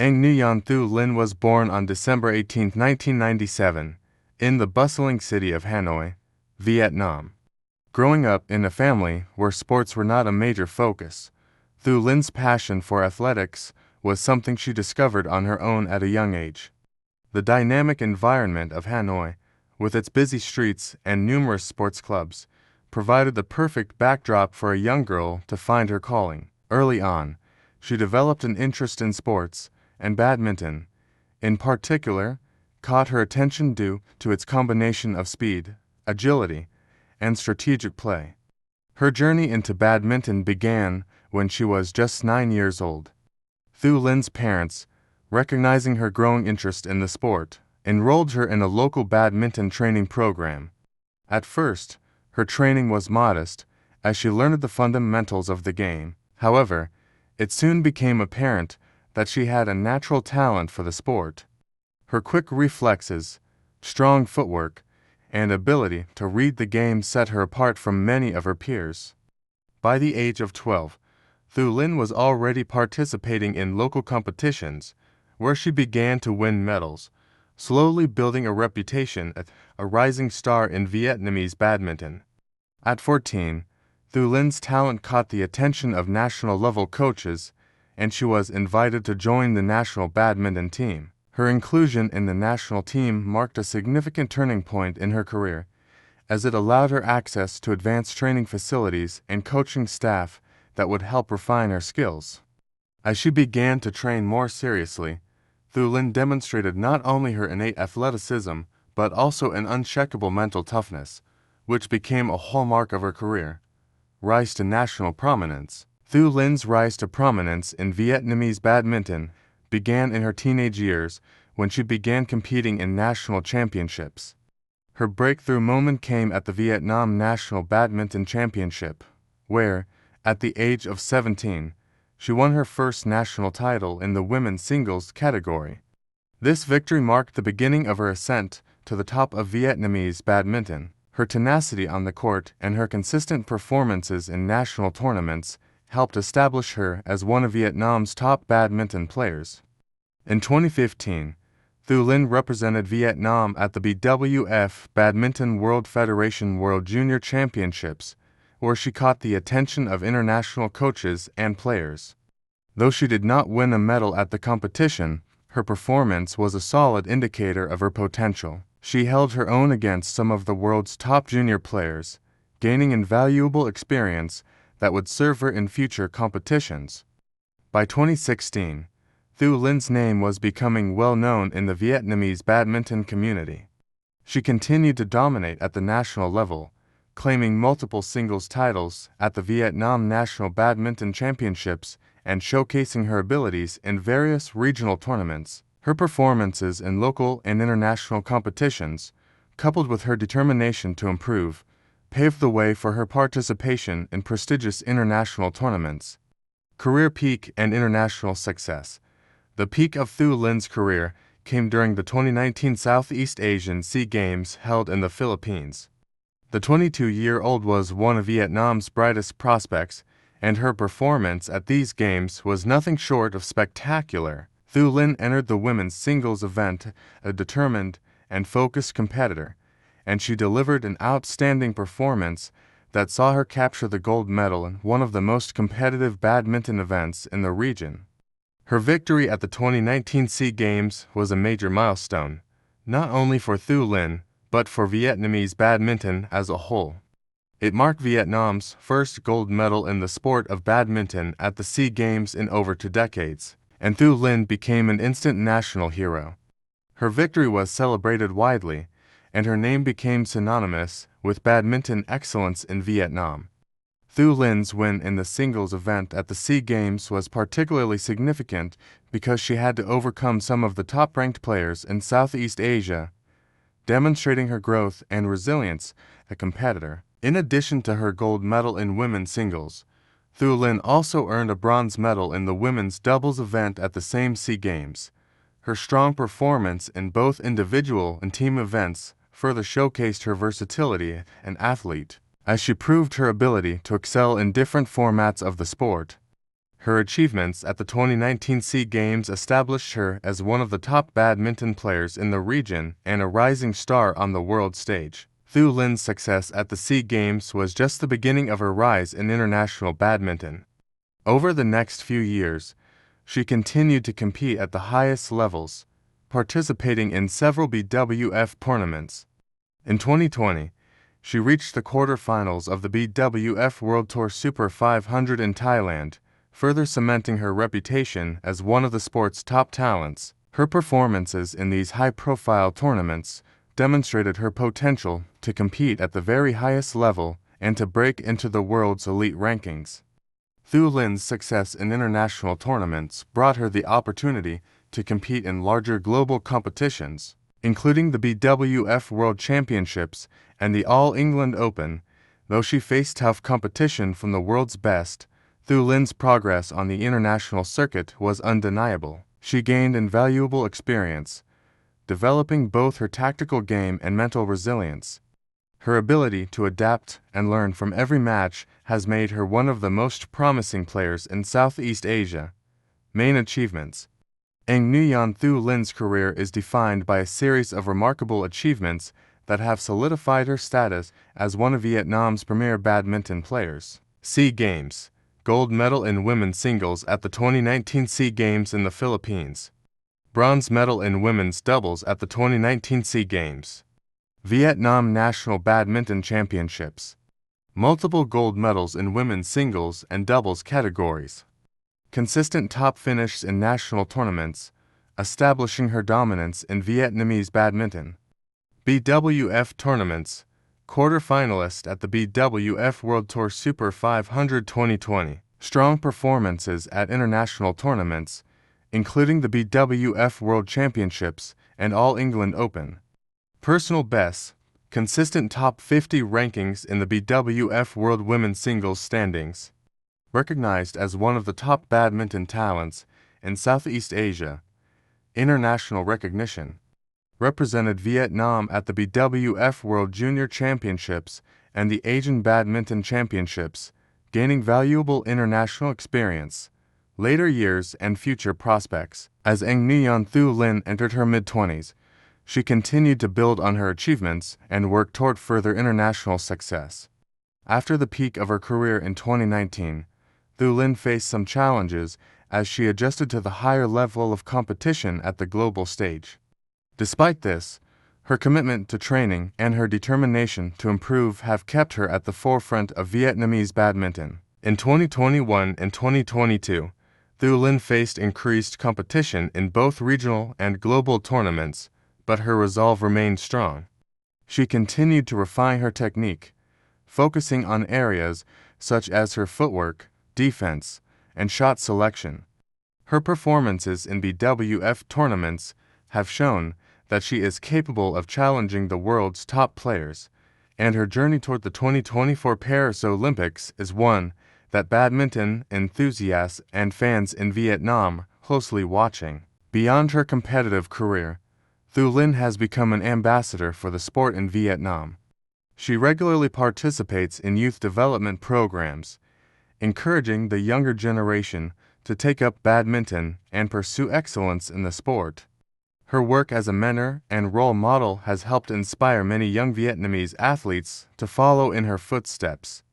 Anh Nguyen Thu Linh was born on December 18, 1997, in the bustling city of Hanoi, Vietnam. Growing up in a family where sports were not a major focus, Thu Lin's passion for athletics was something she discovered on her own at a young age. The dynamic environment of Hanoi, with its busy streets and numerous sports clubs, provided the perfect backdrop for a young girl to find her calling. Early on, she developed an interest in sports, and badminton, in particular, caught her attention due to its combination of speed, agility, and strategic play. Her journey into badminton began when she was just 9 years old. Thu Lin's parents, recognizing her growing interest in the sport, enrolled her in a local badminton training program. At first, her training was modest, as she learned the fundamentals of the game. However, it soon became apparent that she had a natural talent for the sport. Her quick reflexes, strong footwork, and ability to read the game set her apart from many of her peers. By the age of 12, Thu Lin was already participating in local competitions, where she began to win medals, slowly building a reputation as a rising star in Vietnamese badminton. At 14, Thu Lin's talent caught the attention of national-level coaches, and she was invited to join the national badminton team. Her inclusion in the national team marked a significant turning point in her career, as it allowed her access to advanced training facilities and coaching staff that would help refine her skills. As she began to train more seriously, Thu Lin demonstrated not only her innate athleticism, but also an unshakable mental toughness, which became a hallmark of her career. Rise to national prominence. Thu Lin's rise to prominence in Vietnamese badminton began in her teenage years when she began competing in national championships. Her breakthrough moment came at the Vietnam National Badminton Championship, where, at the age of 17, she won her first national title in the women's singles category. This victory marked the beginning of her ascent to the top of Vietnamese badminton. Her tenacity on the court and her consistent performances in national tournaments helped establish her as one of Vietnam's top badminton players. In 2015, Thu Lin represented Vietnam at the BWF Badminton World Federation World Junior Championships, where she caught the attention of international coaches and players. Though she did not win a medal at the competition, her performance was a solid indicator of her potential. She held her own against some of the world's top junior players, gaining invaluable experience that would serve her in future competitions. By 2016, Thu Lin's name was becoming well known in the Vietnamese badminton community. She continued to dominate at the national level, claiming multiple singles titles at the Vietnam National Badminton Championships and showcasing her abilities in various regional tournaments. Her performances in local and international competitions, coupled with her determination to improve, paved the way for her participation in prestigious international tournaments. Career peak and international success. The peak of Thu Lin's career came during the 2019 Southeast Asian SEA Games held in the Philippines. The 22-year-old was one of Vietnam's brightest prospects, and her performance at these games was nothing short of spectacular. Thu Lin entered the women's singles event a determined and focused competitor, and she delivered an outstanding performance that saw her capture the gold medal in one of the most competitive badminton events in the region. Her victory at the 2019 SEA Games was a major milestone, not only for Thu Lin, but for Vietnamese badminton as a whole. It marked Vietnam's first gold medal in the sport of badminton at the SEA Games in over 2 decades, and Thu Lin became an instant national hero. Her victory was celebrated widely, and her name became synonymous with badminton excellence in Vietnam. Thu Lin's win in the singles event at the SEA Games was particularly significant because she had to overcome some of the top-ranked players in Southeast Asia, demonstrating her growth and resilience as a competitor. In addition to her gold medal in women's singles, Thu Lin also earned a bronze medal in the women's doubles event at the same SEA Games. Her strong performance in both individual and team events further showcased her versatility as an athlete, as she proved her ability to excel in different formats of the sport. Her achievements at the 2019 SEA Games established her as one of the top badminton players in the region and a rising star on the world stage. Thuỳ Linh's success at the SEA Games was just the beginning of her rise in international badminton. Over the next few years, she continued to compete at the highest levels, participating in several BWF tournaments. In 2020, she reached the quarterfinals of the BWF World Tour Super 500 in Thailand, further cementing her reputation as one of the sport's top talents. Her performances in these high-profile tournaments demonstrated her potential to compete at the very highest level and to break into the world's elite rankings. Thuỳ Linh's success in international tournaments brought her the opportunity to compete in larger global competitions, including the BWF World Championships and the All England Open. Though she faced tough competition from the world's best, Thuỳ Linh's progress on the international circuit was undeniable. She gained invaluable experience, developing both her tactical game and mental resilience. Her ability to adapt and learn from every match has made her one of the most promising players in Southeast Asia. Main achievements. Anh Nguyen Thuỳ Linh's career is defined by a series of remarkable achievements that have solidified her status as one of Vietnam's premier badminton players. SEA Games. Gold medal in women's singles at the 2019 SEA Games in the Philippines. Bronze medal in women's doubles at the 2019 SEA Games. Vietnam National Badminton Championships. Multiple gold medals in women's singles and doubles categories. Consistent top finishes in national tournaments, establishing her dominance in Vietnamese badminton. BWF tournaments. Quarter-finalist at the BWF World Tour Super 500 2020. Strong performances at international tournaments, including the BWF World Championships and All England Open. Personal bests. Consistent top 50 rankings in the BWF World Women's Singles standings. Recognized as one of the top badminton talents in Southeast Asia. International recognition. Represented Vietnam at the BWF World Junior Championships and the Asian Badminton Championships, gaining valuable international experience. Later years and future prospects. As Anh Nguyen Thuỳ Linh entered her mid-20s, she continued to build on her achievements and work toward further international success. After the peak of her career in 2019, Thuỳ Linh faced some challenges as she adjusted to the higher level of competition at the global stage. Despite this, her commitment to training and her determination to improve have kept her at the forefront of Vietnamese badminton. In 2021 and 2022, Thuỳ Linh faced increased competition in both regional and global tournaments, but her resolve remained strong. She continued to refine her technique, focusing on areas such as her footwork, defense, and shot selection. Her performances in BWF tournaments have shown that she is capable of challenging the world's top players, and her journey toward the 2024 Paris Olympics is one that badminton enthusiasts and fans in Vietnam closely watching. Beyond her competitive career, Thuỳ Linh has become an ambassador for the sport in Vietnam. She regularly participates in youth development programs, encouraging the younger generation to take up badminton and pursue excellence in the sport. Her work as a mentor and role model has helped inspire many young Vietnamese athletes to follow in her footsteps.